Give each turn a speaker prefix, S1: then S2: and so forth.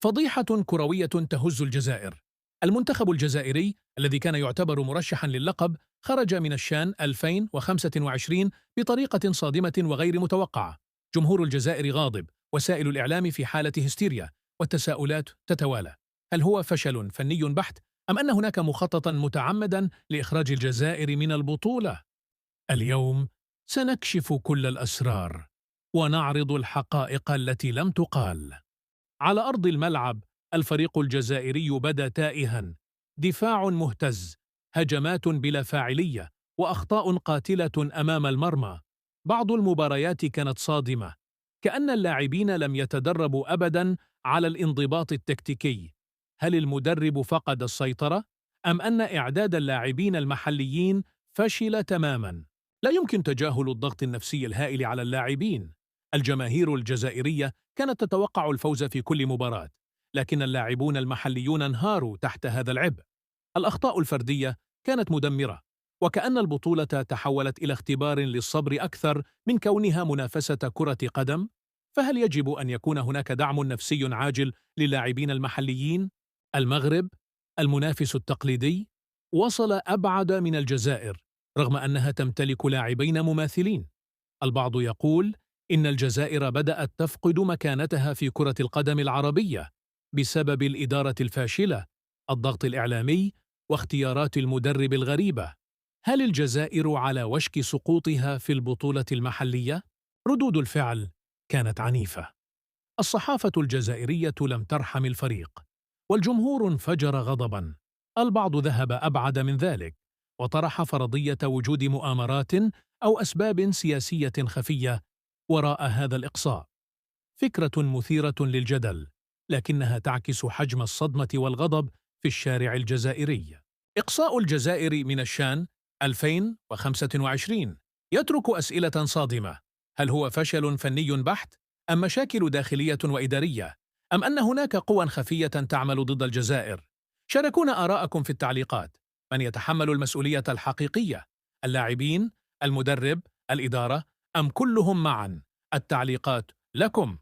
S1: فضيحة كروية تهز الجزائر. المنتخب الجزائري الذي كان يعتبر مرشحا للقب خرج من الشان 2025 بطريقة صادمة وغير متوقعة. جمهور الجزائر غاضب، وسائل الإعلام في حالة هستيريا، والتساؤلات تتوالى. هل هو فشل فني بحت، أم أن هناك مخططا متعمدا لإخراج الجزائر من البطولة؟ اليوم سنكشف كل الأسرار ونعرض الحقائق التي لم تقال. على أرض الملعب، الفريق الجزائري بدا تائها، دفاع مهتز، هجمات بلا فاعلية، وأخطاء قاتلة أمام المرمى. بعض المباريات كانت صادمة، كأن اللاعبين لم يتدربوا أبدا على الانضباط التكتيكي. هل المدرب فقد السيطرة؟ أم أن إعداد اللاعبين المحليين فشل تماما؟ لا يمكن تجاهل الضغط النفسي الهائل على اللاعبين. الجماهير الجزائرية كانت تتوقع الفوز في كل مباراة، لكن اللاعبون المحليون انهاروا تحت هذا العبء. الأخطاء الفردية كانت مدمرة، وكأن البطولة تحولت إلى اختبار للصبر أكثر من كونها منافسة كرة قدم. فهل يجب أن يكون هناك دعم نفسي عاجل للاعبين المحليين؟ المغرب، المنافس التقليدي، وصل أبعد من الجزائر رغم أنها تمتلك لاعبين مماثلين. البعض يقول إن الجزائر بدأت تفقد مكانتها في كرة القدم العربية بسبب الإدارة الفاشلة، الضغط الإعلامي، واختيارات المدرب الغريبة. هل الجزائر على وشك سقوطها في البطولة المحلية؟ ردود الفعل كانت عنيفة. الصحافة الجزائرية لم ترحم الفريق، والجمهور انفجر غضباً. البعض ذهب أبعد من ذلك، وطرح فرضية وجود مؤامرات أو أسباب سياسية خفية وراء هذا الإقصاء. فكرة مثيرة للجدل، لكنها تعكس حجم الصدمة والغضب في الشارع الجزائري. إقصاء الجزائر من الشان 2025 يترك أسئلة صادمة. هل هو فشل فني بحت، أم مشاكل داخلية وإدارية، أم أن هناك قوى خفية تعمل ضد الجزائر؟ شاركونا آراءكم في التعليقات. من يتحمل المسؤولية الحقيقية؟ اللاعبين، المدرب، الإدارة، أم كلهم معا؟ التعليقات لكم.